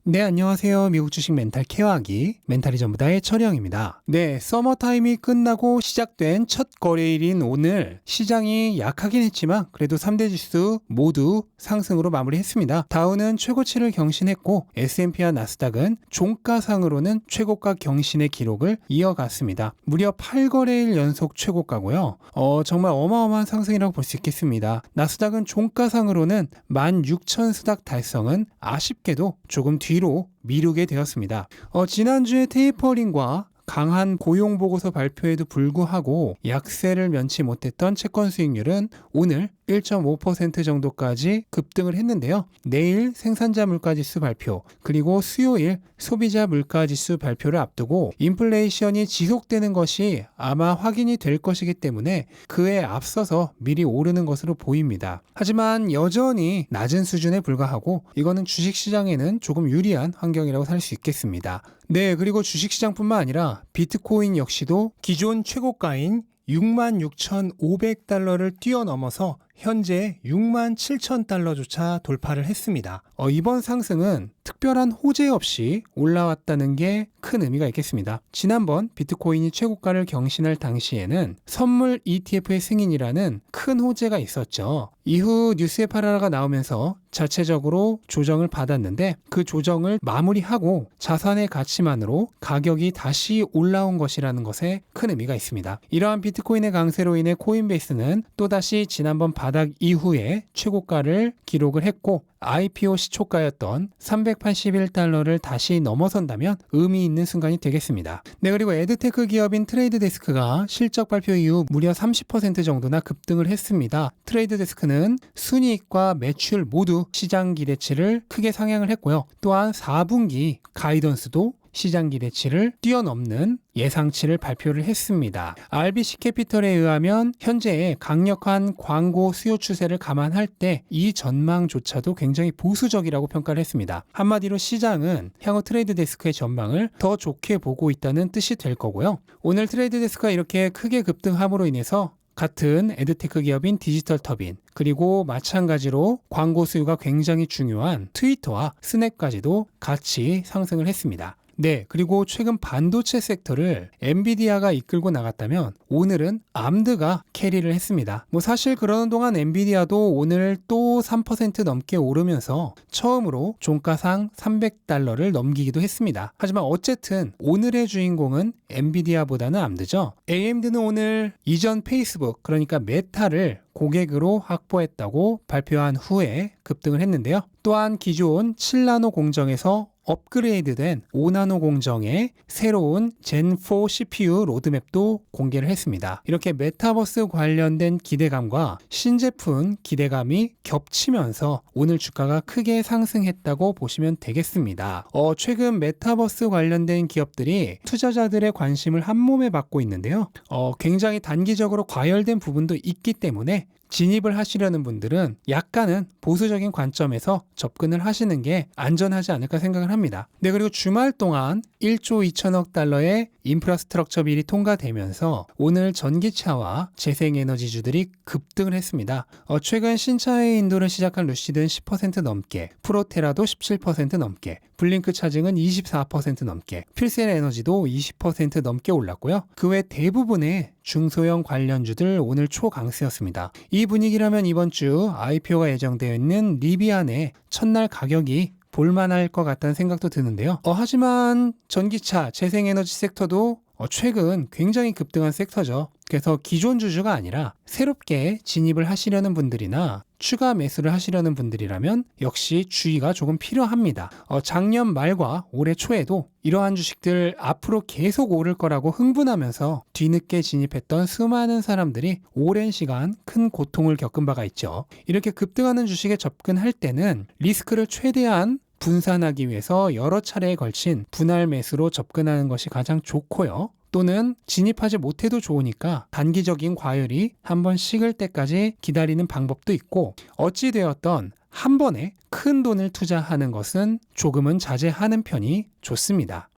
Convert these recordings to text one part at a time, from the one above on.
네, 안녕하세요. 미국 주식 멘탈 케어하기 멘탈이 전부다의 철영입니다. 네, 서머타임이 끝나고 시작된 첫 거래일인 오늘 시장이 약하긴 했지만 그래도 3대 지수 모두 상승으로 마무리했습니다. 다우는 최고치를 경신했고 S&P와 나스닥은 종가상으로는 최고가 경신의 기록을 이어갔습니다. 무려 8거래일 연속 최고가고요. 정말 어마어마한 상승이라고 볼 수 있겠습니다. 나스닥은 종가상으로는 16,000수닥 달성은 아쉽게도 조금 뒤로 미루게 되었습니다. 지난주에 테이퍼링과 강한 고용 보고서 발표에도 불구하고 약세를 면치 못했던 채권 수익률은 오늘 1.5% 정도까지 급등을 했는데요. 내일 생산자 물가지수 발표, 그리고 수요일 소비자 물가지수 발표를 앞두고 인플레이션이 지속되는 것이 아마 확인이 될 것이기 때문에 그에 앞서서 미리 오르는 것으로 보입니다. 하지만 여전히 낮은 수준에 불과하고 이거는 주식시장에는 조금 유리한 환경이라고 할 수 있겠습니다. 네, 그리고 주식시장뿐만 아니라 비트코인 역시도 기존 최고가인 66,500달러를 뛰어넘어서 현재 67,000달러조차 돌파를 했습니다. 이번 상승은 특별한 호재 없이 올라왔다는 게 큰 의미가 있겠습니다. 지난번 비트코인이 최고가를 경신할 당시에는 선물 ETF의 승인이라는 큰 호재가 있었죠. 이후 뉴스의 파라가 나오면서 자체적으로 조정을 받았는데 그 조정을 마무리하고 자산의 가치만으로 가격이 다시 올라온 것이라는 것에 큰 의미가 있습니다. 이러한 비트코인의 강세로 인해 코인베이스는 또다시 지난번 바닥 이후에 최고가를 기록을 했고 IPO 시초가였던 381달러를 다시 넘어선다면 의미 있는 순간이 되겠습니다. 네, 그리고 에드테크 기업인 트레이드데스크가 실적 발표 이후 무려 30% 정도나 급등을 했습니다. 트레이드데스크는 순이익과 매출 모두 시장 기대치를 크게 상향을 했고요. 또한 4분기 가이던스도 시장 기대치를 뛰어넘는 예상치를 발표를 했습니다. RBC 캐피털에 의하면 현재의 강력한 광고 수요 추세를 감안할 때 이 전망조차도 굉장히 보수적이라고 평가를 했습니다. 한마디로 시장은 향후 트레이드 데스크의 전망을 더 좋게 보고 있다는 뜻이 될 거고요. 오늘 트레이드 데스크가 이렇게 크게 급등함으로 인해서 같은 에드테크 기업인 디지털 터빈, 그리고 마찬가지로 광고 수요가 굉장히 중요한 트위터와 스냅까지도 같이 상승을 했습니다. 네, 그리고 최근 반도체 섹터를 엔비디아가 이끌고 나갔다면 오늘은 암드가 캐리를 했습니다. 사실 그러는 동안 엔비디아도 오늘 또 3% 넘게 오르면서 처음으로 종가상 300달러를 넘기기도 했습니다. 하지만 어쨌든 오늘의 주인공은 엔비디아보다는 암드죠. AMD는 오늘 이전 페이스북, 그러니까 메타를 고객으로 확보했다고 발표한 후에 급등을 했는데요. 또한 기존 7나노 공정에서 업그레이드된 5나노 공정의 새로운 젠4 CPU 로드맵도 공개를 했습니다. 이렇게 메타버스 관련된 기대감과 신제품 기대감이 겹치면서 오늘 주가가 크게 상승했다고 보시면 되겠습니다. 최근 메타버스 관련된 기업들이 투자자들의 관심을 한몸에 받고 있는데요. 굉장히 단기적으로 과열된 부분도 있기 때문에 진입을 하시려는 분들은 약간은 보수적인 관점에서 접근을 하시는 게 안전하지 않을까 생각을 합니다. 네, 그리고 주말 동안 1조 2천억 달러의 인프라스트럭처 빌이 통과되면서 오늘 전기차와 재생에너지주들이 급등을 했습니다. 최근 신차의 인도를 시작한 루시드는 10% 넘게, 프로테라도 17% 넘게, 블링크 차징은 24% 넘게, 필셀 에너지도 20% 넘게 올랐고요. 그 외 대부분의 중소형 관련주들 오늘 초강세였습니다. 이 분위기라면 이번 주 IPO가 예정되어 있는 리비안의 첫날 가격이 볼만할 것 같다는 생각도 드는데요. 하지만 전기차, 재생에너지 섹터도 최근 굉장히 급등한 섹터죠. 그래서 기존 주주가 아니라 새롭게 진입을 하시려는 분들이나 추가 매수를 하시려는 분들이라면 역시 주의가 조금 필요합니다. 작년 말과 올해 초에도 이러한 주식들 앞으로 계속 오를 거라고 흥분하면서 뒤늦게 진입했던 수많은 사람들이 오랜 시간 큰 고통을 겪은 바가 있죠. 이렇게 급등하는 주식에 접근할 때는 리스크를 최대한 분산하기 위해서 여러 차례에 걸친 분할 매수로 접근하는 것이 가장 좋고요. 또는 진입하지 못해도 좋으니까 단기적인 과열이 한번 식을 때까지 기다리는 방법도 있고, 어찌되었던 한 번에 큰 돈을 투자하는 것은 조금은 자제하는 편이 좋습니다.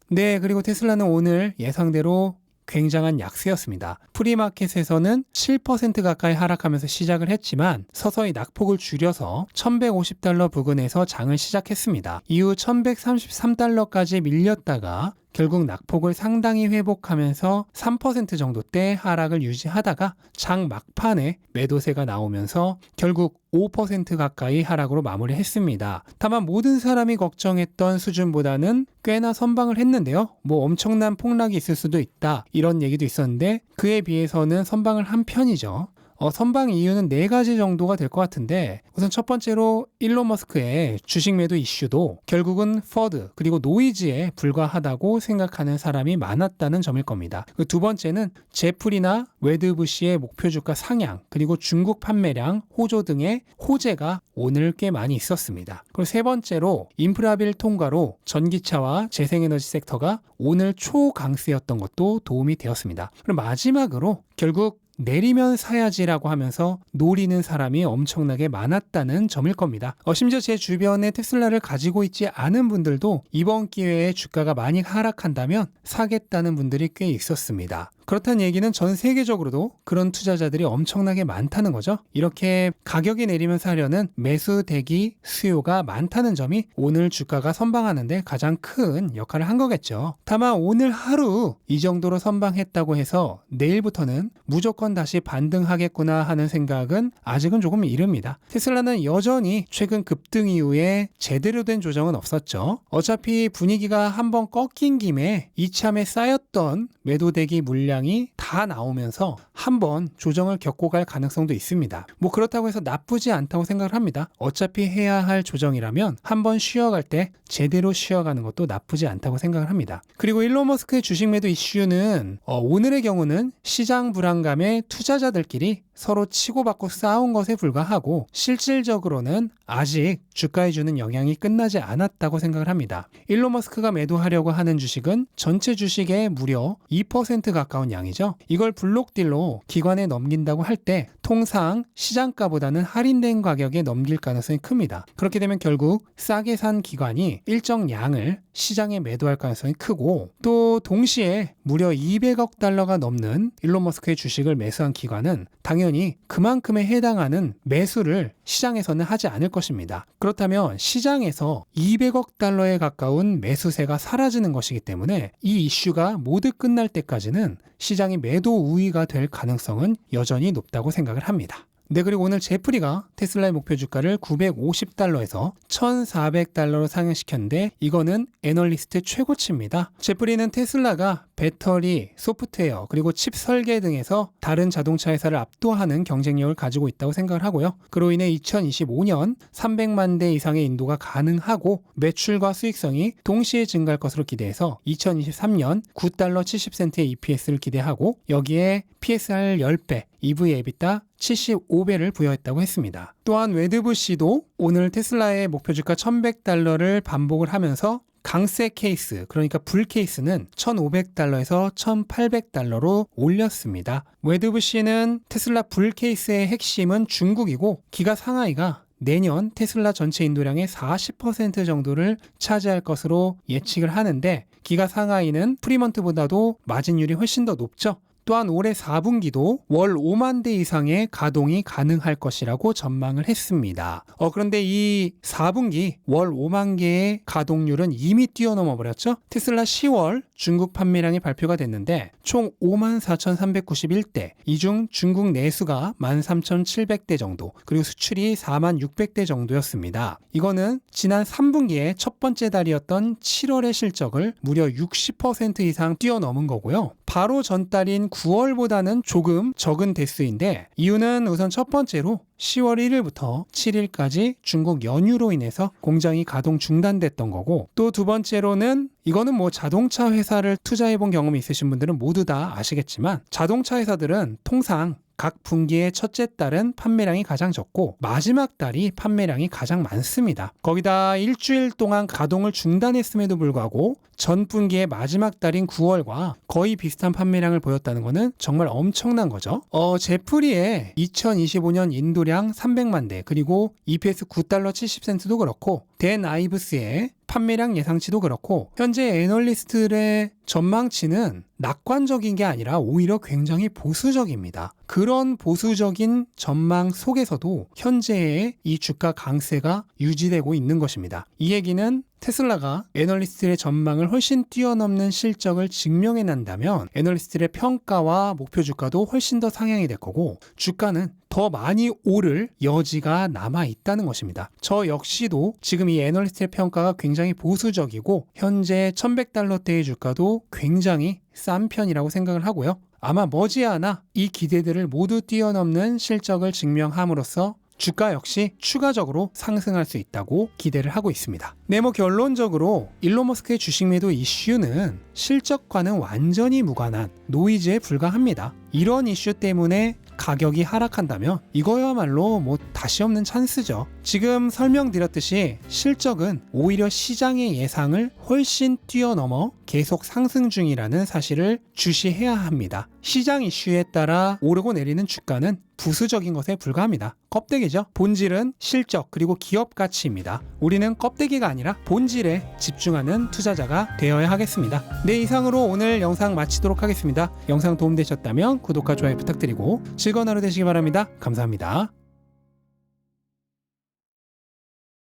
네, 그리고 테슬라는 오늘 예상대로 굉장한 약세였습니다. 프리마켓에서는 7% 가까이 하락하면서 시작을 했지만 서서히 낙폭을 줄여서 $1,150 부근에서 장을 시작했습니다. 이후 $1,133까지 밀렸다가 결국 낙폭을 상당히 회복하면서 3% 정도대 하락을 유지하다가 장 막판에 매도세가 나오면서 결국 5% 가까이 하락으로 마무리했습니다. 다만 모든 사람이 걱정했던 수준보다는 꽤나 선방을 했는데요. 뭐 엄청난 폭락이 있을 수도 있다, 이런 얘기도 있었는데 그에 비해서는 선방을 한 편이죠. 선방 이유는 4가지 정도가 될 것 같은데, 우선 첫 번째로 일론 머스크의 주식 매도 이슈도 결국은 퍼드 그리고 노이즈에 불과하다고 생각하는 사람이 많았다는 점일 겁니다. 두 번째는 제프리나 웨드부시의 목표 주가 상향 그리고 중국 판매량 호조 등의 호재가 오늘 꽤 많이 있었습니다. 그리고 세 번째로 인프라빌 통과로 전기차와 재생에너지 섹터가 오늘 초강세였던 것도 도움이 되었습니다. 그리고 마지막으로 결국 내리면 사야지라고 하면서 노리는 사람이 엄청나게 많았다는 점일 겁니다. 심지어 제 주변에 테슬라를 가지고 있지 않은 분들도 이번 기회에 주가가 많이 하락한다면 사겠다는 분들이 꽤 있었습니다. 그렇다는 얘기는 전 세계적으로도 그런 투자자들이 엄청나게 많다는 거죠. 이렇게 가격이 내리면 사려는 매수 대기 수요가 많다는 점이 오늘 주가가 선방하는데 가장 큰 역할을 한 거겠죠. 다만 오늘 하루 이 정도로 선방했다고 해서 내일부터는 무조건 다시 반등하겠구나 하는 생각은 아직은 조금 이릅니다. 테슬라는 여전히 최근 급등 이후에 제대로 된 조정은 없었죠. 어차피 분위기가 한번 꺾인 김에 이참에 쌓였던 매도 대기 물량이 다 나오면서 한번 조정을 겪고 갈 가능성도 있습니다. 뭐 그렇다고 해서 나쁘지 않다고 생각을 합니다. 어차피 해야 할 조정이라면 한번 쉬어갈 때 제대로 쉬어가는 것도 나쁘지 않다고 생각을 합니다. 그리고 일론 머스크의 주식 매도 이슈는 오늘의 경우는 시장 불안감에 투자자들끼리 서로 치고받고 싸운 것에 불과하고 실질적으로는 아직 주가에 주는 영향이 끝나지 않았다고 생각을 합니다. 일론 머스크가 매도하려고 하는 주식은 전체 주식의 무려 2% 가까운 양이죠. 이걸 블록딜로 기관에 넘긴다고 할 때 통상 시장가보다는 할인된 가격에 넘길 가능성이 큽니다. 그렇게 되면 결국 싸게 산 기관이 일정 양을 시장에 매도할 가능성이 크고, 또 동시에 무려 $200억 넘는 일론 머스크의 주식을 매수한 기관은 당연히 그만큼에 해당하는 매수를 시장에서는 하지 않을 것입니다. 그렇다면 시장에서 $200억 가까운 매수세가 사라지는 것이기 때문에 이 이슈가 모두 끝날 때까지는 시장이 매도 우위가 될 가능성은 여전히 높다고 생각을 합니다. 네, 그리고 오늘 제프리가 테슬라의 목표 주가를 $950에서 $1,400로 상향시켰는데 이거는 애널리스트 최고치입니다. 제프리는 테슬라가 배터리, 소프트웨어, 그리고 칩 설계 등에서 다른 자동차 회사를 압도하는 경쟁력을 가지고 있다고 생각을 하고요. 그로 인해 2025년 300만 대 이상의 인도가 가능하고 매출과 수익성이 동시에 증가할 것으로 기대해서 2023년 $9.70의 EPS를 기대하고 여기에 PSR 10배, EV EBITDA 75배를 부여했다고 했습니다. 또한 웨드부시도 오늘 테슬라의 목표 주가 $1,100를 반복을 하면서 강세 케이스, 그러니까 불 케이스는 $1,500에서 $1,800로 올렸습니다. 웨드부시는 테슬라 불 케이스의 핵심은 중국이고 기가 상하이가 내년 테슬라 전체 인도량의 40% 정도를 차지할 것으로 예측을 하는데 기가 상하이는 프리먼트보다도 마진율이 훨씬 더 높죠. 또한 올해 4분기도 월 5만 대 이상의 가동이 가능할 것이라고 전망을 했습니다. 그런데 이 4분기 월 5만 개의 가동률은 이미 뛰어넘어 버렸죠. 테슬라 10월 중국 판매량이 발표가 됐는데 총 54,391대, 이 중 중국 내수가 13,700대 정도, 그리고 수출이 46,600대 정도였습니다. 이거는 지난 3분기의 첫 번째 달이었던 7월의 실적을 무려 60% 이상 뛰어넘은 거고요. 바로 전달인 9월보다는 조금 적은 대수인데 이유는 우선 첫 번째로 10월 1일부터 7일까지 중국 연휴로 인해서 공장이 가동 중단됐던 거고, 또 두 번째로는 이거는 뭐 자동차 회사를 투자해본 경험이 있으신 분들은 모두 다 아시겠지만 자동차 회사들은 통상 각 분기의 첫째 달은 판매량이 가장 적고 마지막 달이 판매량이 가장 많습니다. 거기다 일주일 동안 가동을 중단했음에도 불구하고 전 분기의 마지막 달인 9월과 거의 비슷한 판매량을 보였다는 것은 정말 엄청난 거죠. 제프리의 2025년 인도량 300만 대, 그리고 EPS $9.70도 그렇고 댄 아이브스의 판매량 예상치도 그렇고 현재 애널리스트들의 전망치는 낙관적인 게 아니라 오히려 굉장히 보수적입니다. 그런 보수적인 전망 속에서도 현재의 이 주가 강세가 유지되고 있는 것입니다. 이 얘기는 테슬라가 애널리스트들의 전망을 훨씬 뛰어넘는 실적을 증명해낸다면 애널리스트들의 평가와 목표 주가도 훨씬 더 상향이 될 거고 주가는 더 많이 오를 여지가 남아 있다는 것입니다. 저 역시도 지금 이 애널리스트의 평가가 굉장히 보수적이고 현재 1100달러대의 주가도 굉장히 싼 편이라고 생각을 하고요. 아마 머지않아 이 기대들을 모두 뛰어넘는 실적을 증명함으로써 주가 역시 추가적으로 상승할 수 있다고 기대를 하고 있습니다. 네, 결론적으로 일론 머스크의 주식 매도 이슈는 실적과는 완전히 무관한 노이즈에 불과합니다. 이런 이슈 때문에 가격이 하락한다면 이거야말로 다시 없는 찬스죠. 지금 설명드렸듯이 실적은 오히려 시장의 예상을 훨씬 뛰어넘어 계속 상승 중이라는 사실을 주시해야 합니다. 시장 이슈에 따라 오르고 내리는 주가는 부수적인 것에 불과합니다. 껍데기죠. 본질은 실적 그리고 기업 가치입니다. 우리는 껍데기가 아니라 본질에 집중하는 투자자가 되어야 하겠습니다. 네, 이상으로 오늘 영상 마치도록 하겠습니다. 영상 도움되셨다면 구독과 좋아요 부탁드리고 즐거운 하루 되시기 바랍니다. 감사합니다.